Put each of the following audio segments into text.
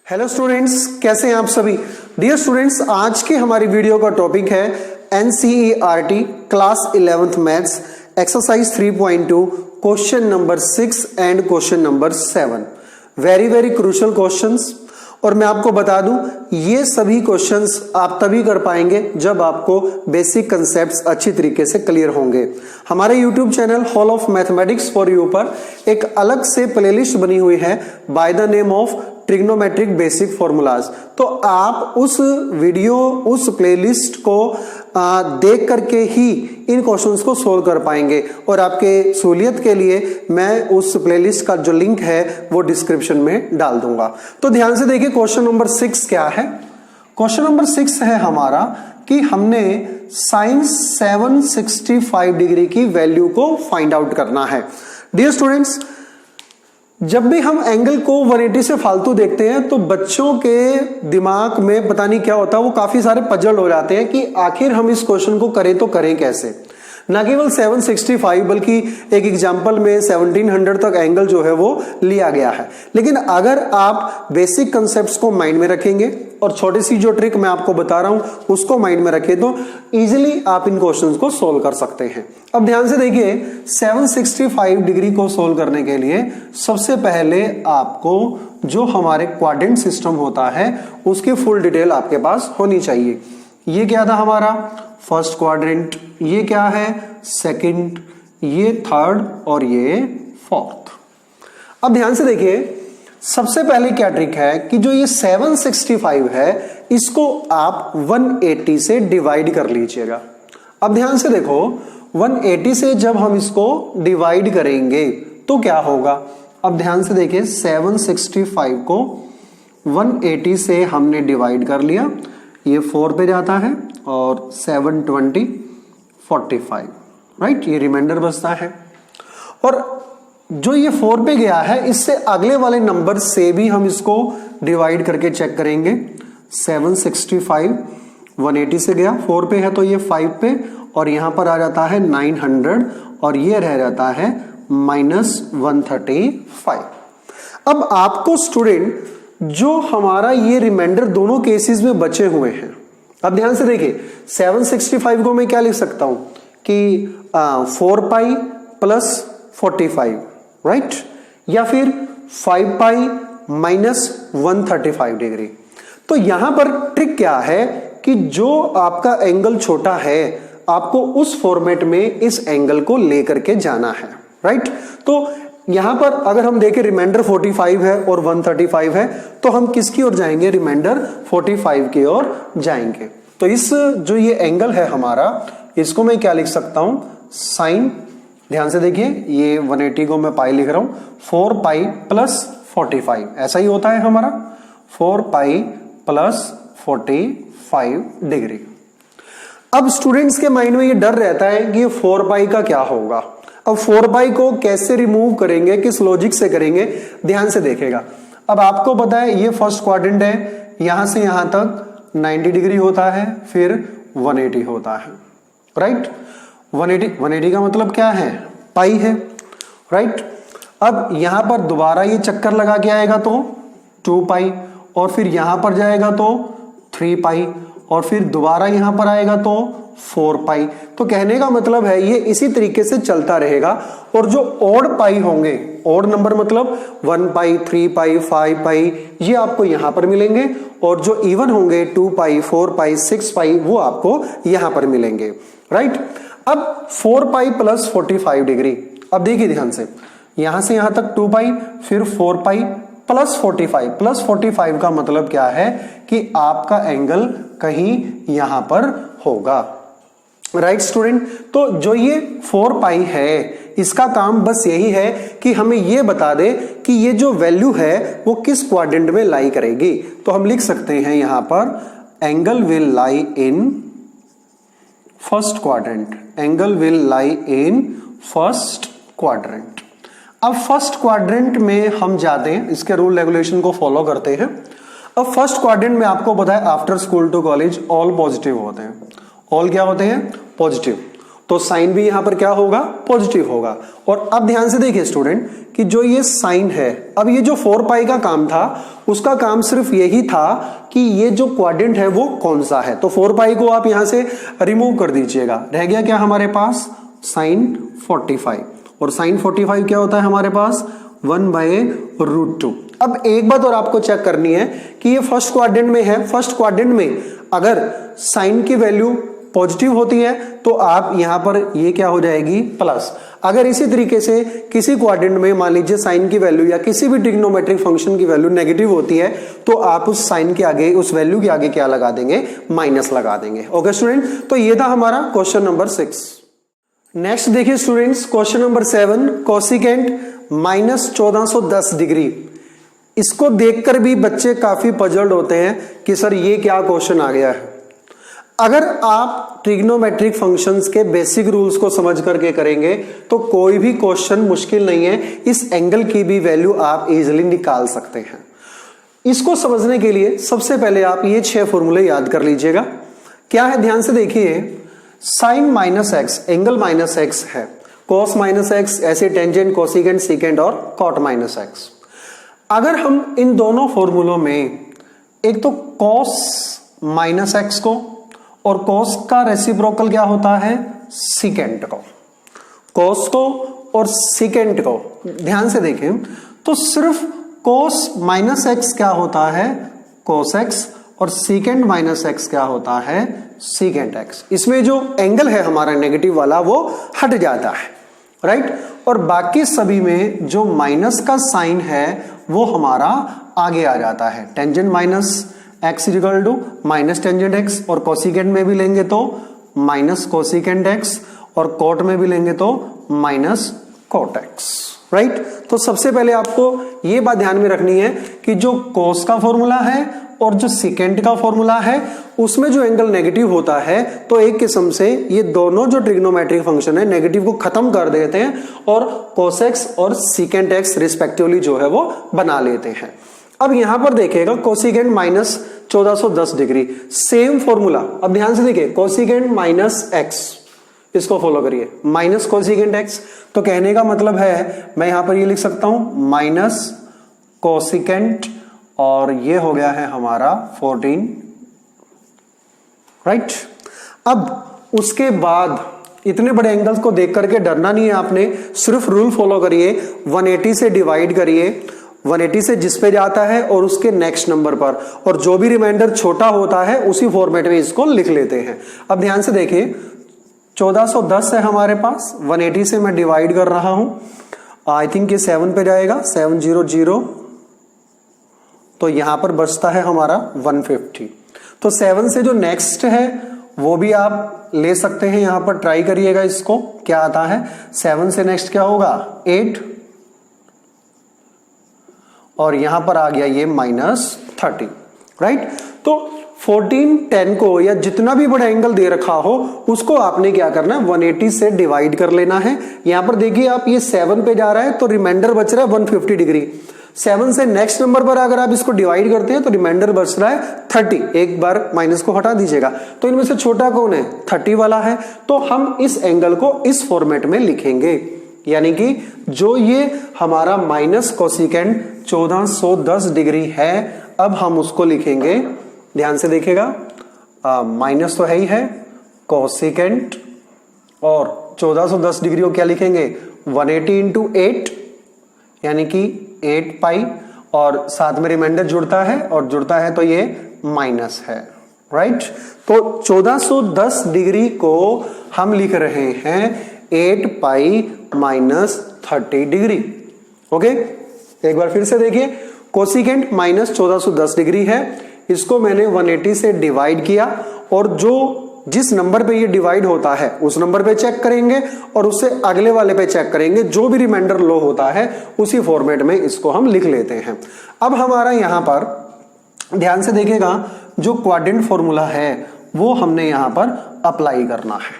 Hello students, कैसे हैं आप सभी। डियर स्टूडेंट्स, आज के हमारी वीडियो का टॉपिक है NCERT class 11th maths exercise 3.2 question number 6 and question number 7। Very crucial questions. और मैं आपको बता दूं, ये सभी क्वेश्चंस आप तभी कर पाएंगे जब आपको बेसिक कंसेप्ट्स अच्छी तरीके से क्लियर होंगे। हमारे YouTube channel hall of mathematics for you पर एक अलग से प्लेलिस्ट बनी हुई है by the name of trigonometric basic formulas. तो आप उस प्लेलिस्ट को देख करके ही इन क्वेश्चंस को सोल्व कर पाएंगे। और आपके सहूलियत के लिए मैं उस प्लेलिस्ट का जो लिंक है वो डिस्क्रिप्शन में डाल दूंगा। तो ध्यान से देखिए, क्वेश्चन नंबर 6 क्या है। क्वेश्चन नंबर 6 है हमारा कि हमने साइन 765 डिग्री की वैल्यू को फाइंड आउट करना है। डियर स्टूडेंट्स, जब भी हम एंगल को 180 से फालतू देखते हैं तो बच्चों के दिमाग में पता नहीं क्या होता है, वो काफी सारे पजल हो जाते हैं कि आखिर हम इस क्वेश्चन को करें तो करें कैसे। न केवल 765 बल्कि एक एग्जांपल में 1700 तक एंगल जो है वो लिया गया है। लेकिन अगर आप बेसिक कंसेप्ट्स को माइंड में रखेंगे और छोटी सी जो ट्रिक मैं आपको बता रहा हूं उसको माइंड में रखें तो इजीली आप इन क्वेश्चंस को सोल्व कर सकते हैं। अब ध्यान से देखिए, 765 डिग्री को सोल्व करने के लिए सबसे पहले आपको जो हमारे क्वाड्रेंट सिस्टम होता है उसकी फुल डिटेल आपके पास होनी चाहिए। ये क्या था हमारा फर्स्ट क्वाड्रेंट, ये क्या है सेकंड, ये थर्ड और ये फोर्थ। अब ध्यान से देखिए, सबसे पहले क्या ट्रिक है कि जो ये 765 है इसको आप 180 से डिवाइड कर लीजिएगा। अब ध्यान से देखो, 180 से जब हम इसको डिवाइड करेंगे तो क्या होगा। अब ध्यान से देखिए, 765 को 180 से हमने डिवाइड कर लिया, ये 4 पे जाता है और 720 45, राइट, ये रिमाइंडर बचता है। और जो ये 4 पे गया है इससे अगले वाले नंबर से भी हम इसको डिवाइड करके चेक करेंगे। 765 180 से गया, 4 पे है तो ये 5 पे और यहां पर आ जाता है 900 और ये रह जाता है -135। अब आपको स्टूडेंट जो हमारा ये रिमाइंडर दोनों केसेस में बचे हुए हैं, अब ध्यान से देखिए, 765 को मैं क्या लिख सकता हूं कि 4 पाई प्लस 45, राइट, या फिर 5 पाई माइनस 135 डिग्री। तो यहां पर ट्रिक क्या है कि जो आपका एंगल छोटा है आपको उस फॉर्मेट में इस एंगल को लेकर के जाना है, राइट। तो यहां पर अगर हम देखें रिमाइंडर 45 है और 135 है तो हम किसकी ओर जाएंगे, रिमाइंडर 45 की ओर जाएंगे। तो इस जो ये एंगल है हमारा इसको मैं क्या लिख सकता हूं, साइन, ध्यान से देखिए ये 180 को मैं पाई लिख रहा हूं, 4 पाई प्लस 45, ऐसा ही होता है हमारा 4 पाई प्लस 45 डिग्री। अब स्टूडेंट्स के माइंड में ये डर रहता है कि ये 4 पाई का क्या होगा। अब 4 पाई को कैसे रिमूव करेंगे, किस लॉजिक से करेंगे, ध्यान से देखेगा। अब आपको पता है ये फर्स्ट क्वाड्रेंट है, यहां से यहां तक 90 डिग्री होता है, फिर 180 होता है, राइट। 180 का मतलब क्या है, पाई है, राइट। अब यहां पर दोबारा ये चक्कर लगा के आएगा तो 2 पाई और फिर यहां पर जाएगा तो 3 पाई और फिर दोबारा यहां पर आएगा तो 4 पाई। तो कहने का मतलब है ये इसी तरीके से चलता रहेगा। और जो ऑड पाई होंगे, ऑड नंबर मतलब 1 पाई 3 पाई 5 पाई, ये आपको यहां पर मिलेंगे। और जो इवन होंगे 2 पाई 4 पाई 6 पाई वो आपको यहां पर मिलेंगे, राइट। अब 4 पाई प्लस 45 डिग्री, अब देखिए ध्यान से यहां तक 2 पाई फिर 4 पाई प्लस 45, प्लस 45 का मतलब क्या है कि आपका एंगल कहीं यहां पर होगा, राइट स्टूडेंट। तो जो ये 4 पाई है इसका काम बस यही है कि हमें ये बता दे कि ये जो वैल्यू है वो किस क्वाड्रेंट में लाई करेगी। तो हम लिख सकते हैं यहां पर angle will lie in first quadrant, angle will lie in first quadrant. अब फर्स्ट क्वाड्रेंट में हम जाते हैं, इसके रूल रेगुलेशन को फॉलो करते हैं। अब फर्स्ट क्वाड्रेंट में आपको पता है after school to college all positive होते हैं। ऑल क्या होते हैं, पॉजिटिव। तो साइन भी यहां पर क्या होगा, पॉजिटिव होगा। और अब ध्यान से देखिए स्टूडेंट कि जो ये साइन है, अब ये जो 4 पाई का काम था उसका काम सिर्फ यही था कि ये जो क्वाड्रेंट है वो कौन सा है। तो 4 पाई को आप यहां से रिमूव कर दीजिएगा, रह गया क्या हमारे पास, साइन 45। और साइन 45 क्या होता है हमारे पास, 1/√2। अब एक बात और आपको चेक करनी है कि ये फर्स्ट क्वाड्रेंट में है। फर्स्ट क्वाड्रेंट में अगर साइन की वैल्यू पॉजिटिव होती है तो आप यहां पर ये क्या हो जाएगी, प्लस। अगर इसी तरीके से किसी क्वाड्रेंट में मान लीजिए साइन की वैल्यू या किसी भी ट्रिग्नोमेट्रिक फंक्शन की वैल्यू नेगेटिव होती है तो आप उस साइन के आगे, उस वैल्यू के आगे क्या लगा देंगे, माइनस लगा देंगे। ओके स्टूडेंट, तो ये था हमारा क्वेश्चन नंबर 6। नेक्स्ट देखिए students, question number 7, cosecant -1410 degree. इसको देखकर भी बच्चे काफी पजल्ड होते हैं कि सर ये क्या क्वेश्चन आ गया है। अगर आप ट्रिग्नोमेट्रिक फंक्शंस के बेसिक रूल्स को समझ करके करेंगे तो कोई भी क्वेश्चन मुश्किल नहीं है, इस एंगल की भी वैल्यू आप इजीली निकाल सकते हैं। इसको समझने के लिए सबसे पहले आप ये 6 फॉर्मूले याद कर लीजिएगा। क्या है, ध्यान से देखिए, साइन -x एंगल -x है, कॉस -x ऐसे टेंजेंट, कोसिकेंट, सीकेंट और कॉट -x। अगर हम इन दोनों फॉर्मूलों में एक तो कॉस -x को और कॉस का रेसिप्रोकल क्या होता है, सीकेंट को, कॉस को और सीकेंट को ध्यान से देखें तो सिर्फ कॉस -x क्या होता है, cos x, और सीकेंट -x क्या होता है, सीकेंट x। इसमें जो एंगल है हमारा नेगेटिव वाला वो हट जाता है, राइट। और बाकी सभी में जो माइनस का साइन है वो हमारा आगे आ जाता है, tangent -x equal to minus tangent x, और कोसिकेंट में भी लेंगे तो माइनस कोसिकेंट x, और कोट में भी लेंगे तो माइनस कोट x, राइट। तो सबसे पहले आपको ये बात ध्यान में रखनी है कि जो कोस का फॉर्मूला है और जो सीकेंट का फॉर्मूला है उसमें जो एंगल नेगेटिव होता है तो एक किस्म से ये दोनों जो ट्रिग्नोमेट्रिक फंक्शन है नेगेटिव को खत्म कर देते हैं और cos x और सीकेंट x रिस्पेक्टिवली जो है वो बना लेते हैं। अब यहां पर देखिएगा कोसिकेंट -1410 डिग्री, सेम फॉर्मूला। अब ध्यान से देखिए, कोसिकेंट -x, इसको फॉलो करिए, माइनस कोसिकेंट x। तो कहने का मतलब है मैं यहां पर ये लिख सकता हूं माइनस कोसिकेंट, और ये हो गया है हमारा 14, राइट। अब उसके बाद इतने बड़े एंगल्स को देख करके डरना नहीं है आपने, सिर्फ रूल फॉलो करिए, 180 से डिवाइड करिए, 180 से जिस पे जाता है और उसके नेक्स्ट नंबर पर, और जो भी रिमाइंडर छोटा होता है उसी फॉर्मेट में इसको लिख लेते हैं। अब ध्यान से देखिए, 1410 है हमारे पास, 180 से मैं डिवाइड कर रहा हूं, आई थिंक ये 7 पे जाएगा, 700, तो यहां पर बचता है हमारा 150। तो 7 से जो नेक्स्ट है वो भी आप ले सकते हैं, यहां पर ट्राई करिएगा इसको, क्या आता है, 7 से नेक्स्ट क्या होगा, 8, और यहां पर आ गया ये -30, राइट। तो 14, 10 को या जितना भी बड़ा एंगल दे रखा हो उसको आपने क्या करना है, 180 से डिवाइड कर लेना है। यहां पर देखिए आप, ये 7 पे जा रहा है तो रिमाइंडर बच रहा है 150 डिग्री। 7 से नेक्स्ट नंबर पर अगर आप इसको डिवाइड करते हैं तो रिमाइंडर बच रहा है 30, एक बार माइनस को हटा दीजिएगा। तो इनमें से छोटा कौन है, 30 वाला है। तो हम इस एंगल को इस फॉर्मेट में लिखेंगे, यानी कि जो ये हमारा माइनस कोसिकेंट 1410 डिग्री है, अब हम उसको लिखेंगे, ध्यान से देखिएगा, माइनस तो है ही है, कोसिकेंट, और 1410 डिग्री को क्या लिखेंगे, 180 इंटू 8, यानी कि 8 पाई, और साथ में रिमाइंडर जुड़ता है, और जुड़ता है तो ये माइनस है, राइट। तो 1410 डिग्री को हम लिख रहे हैं 8 पाई -30 डिग्री। ओके, एक बार फिर से देखिए, कोसिकेंट -1410 डिग्री है, इसको मैंने 180 से डिवाइड किया, और जो जिस नंबर पे ये डिवाइड होता है उस नंबर पे चेक करेंगे और उससे अगले वाले पे चेक करेंगे, जो भी रिमाइंडर लो होता है उसी फॉर्मेट में इसको हम लिख लेते हैं। अब हमारा यहां पर ध्यान से देखिएगा, जो क्वाड्रेंट फॉर्मूला है वो हमने यहां पर अप्लाई करना है,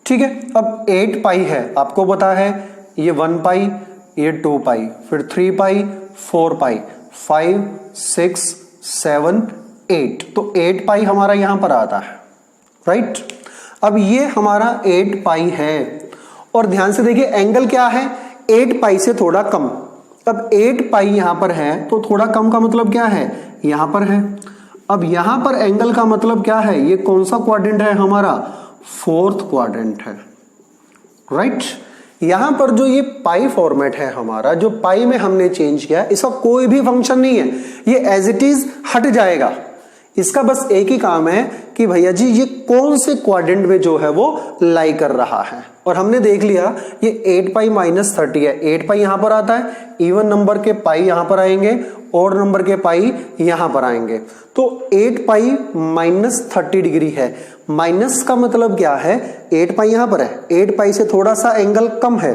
ठीक है। अब 8 पाई है, आपको पता है, ये 1 पाई, ये 2 पाई, फिर 3 पाई, 4 पाई, 5, 6, 7, 8, तो 8 पाई हमारा यहां पर आता है, राइट। अब ये हमारा 8 पाई है और ध्यान से देखिए एंगल क्या है, 8 पाई से थोड़ा कम। अब 8 पाई यहां पर है तो थोड़ा कम का मतलब क्या है, यहां पर है। अब यहां पर एंगल का मतलब क्या है, ये कौन सा क्वाड्रेंट है हमारा, 4th क्वाड्रेंट है, राइट। यहां पर जो ये पाई फॉर्मेट है हमारा, जो पाई में हमने चेंज किया, इसका कोई भी फंक्शन नहीं है, ये एज इट इज हट जाएगा। इसका बस एक ही काम है कि भैया जी ये कौन से क्वाड्रेंट में जो है वो लाई कर रहा है। और हमने देख लिया ये 8 पाई माइनस 30 है, 8 पाई यहां पर आता है, इवन नंबर के पाई यहां पर आएंगे, और नंबर के पाई यहां पर आएंगे, तो 8 पाई माइनस 30 डिग्री है। माइनस का मतलब क्या है, 8 पाई यहां पर है, 8 पाई से थोड़ा सा एंगल कम है,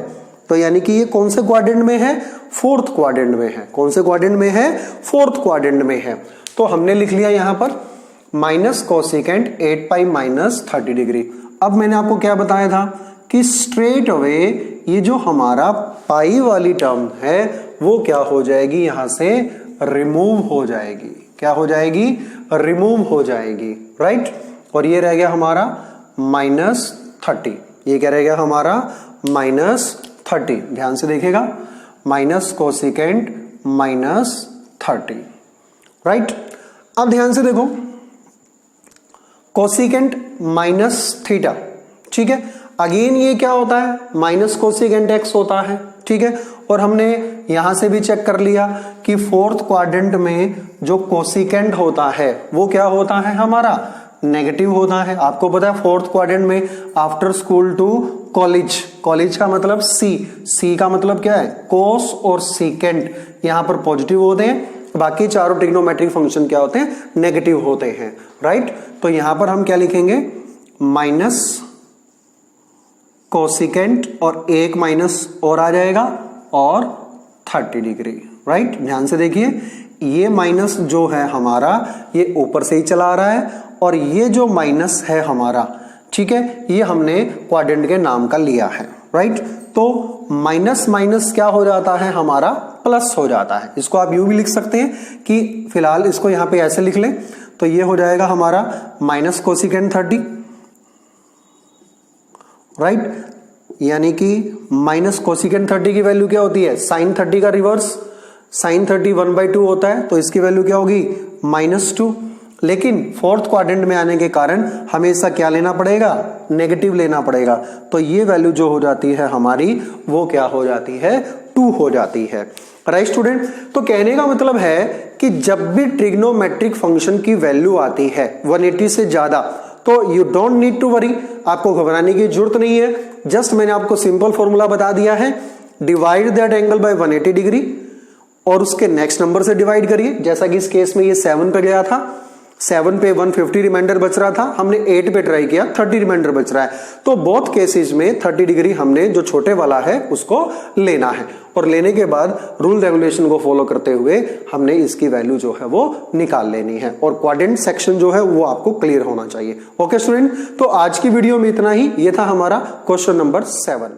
तो यानी कि ये कौन से क्वाड्रेंट में है, 4th क्वाड्रेंट में है। कौन से क्वाड्रेंट में है, 4th क्वाड्रेंट में है। तो हमने लिख लिया यहां पर minus cosecant 8 pi minus 30 degree. अब मैंने आपको क्या बताया था कि स्ट्रेट अवे ये जो हमारा पाई वाली टर्म है वो क्या हो जाएगी, यहां से रिमूव हो जाएगी। क्या हो जाएगी, रिमूव हो जाएगी, राइट। और ये रह गया हमारा माइनस 30, ये क्या रह गया हमारा माइनस 30। ध्यान से देखिएगा, माइनस कोसेकेंट माइनस 30, राइट। अब ध्यान से देखो, कोसेकेंट माइनस थीटा, ठीक है। अगेन ये क्या होता है, माइनस कोसेकेंट एक्स होता है, ठीक है। और हमने यहां से भी चेक कर लिया कि 4th क्वाड्रेंट में जो कोसेकेंट होता है वो क्या होता है हमारा, नेगेटिव होता है। आपको पता है 4th क्वाड्रेंट में after school to college, college का मतलब सी का मतलब क्या है, कोस और सीकेंट यहां पर पॉजिटिव होते हैं, बाकी चारों ट्रिग्नोमेट्रिक फंक्शन क्या होते हैं, नेगेटिव होते हैं, राइट। तो यहां पर हम क्या लिखेंगे, माइनस कोसेकेंट और एक माइनस और आ जाएगा और 30 डिग्री, राइट। ध्यान से देखिए, ये माइनस जो है हमारा ये ऊपर से ही चला आ रहा है, और ये जो माइनस है हमारा, ठीक है, ये हमने क्वाड्रेंट के नाम का लिया है, राइट। तो माइनस माइनस क्या हो जाता है हमारा, प्लस हो जाता है। इसको आप यूं भी लिख सकते हैं कि फिलहाल इसको यहां पे ऐसे लिख लें, तो ये हो जाएगा हमारा माइनस कोसेकेंट 30, राइट। यानी कि माइनस कोसेकेंट 30 की वैल्यू क्या होती है, साइन 30 का रिवर्स, साइन 30 1/2 होता है, तो इसकी वैल्यू क्या होगी, -2। लेकिन 4th क्वाड्रेंट में आने के कारण हमें इसका क्या लेना पड़ेगा, नेगेटिव लेना पड़ेगा। तो ये वैल्यू जो हो जाती है हमारी वो क्या हो जाती है, 2 हो जाती है, राइट स्टूडेंट। तो कहने का मतलब है कि जब भी ट्रिग्नोमेट्रिक फंक्शन की वैल्यू आती है 180 से ज्यादा, तो you don't need to worry, आपको घबराने की जरूरत नहीं है। जस्ट मैंने आपको सिंपल फॉर्मूला बता दिया है, divide that angle by 180 degree और उसके नेक्स्ट नंबर से डिवाइड करिए। जैसा कि इस केस में ये 7 पे गया था, 7 पे 150 रिमाइंडर बच रहा था, हमने 8 पे ट्राई किया, 30 रिमाइंडर बच रहा है। तो बोथ केसेस में 30 डिग्री हमने जो छोटे वाला है उसको लेना है, और लेने के बाद रूल रेगुलेशन को फॉलो करते हुए हमने इसकी वैल्यू जो है वो निकाल लेनी है, और क्वाड्रेंट सेक्शन जो है वो आपको क्लियर होना चाहिए। ओके स्टूडेंट, तो आज की वीडियो में इतना ही। ये था हमारा क्वेश्चन नंबर 7।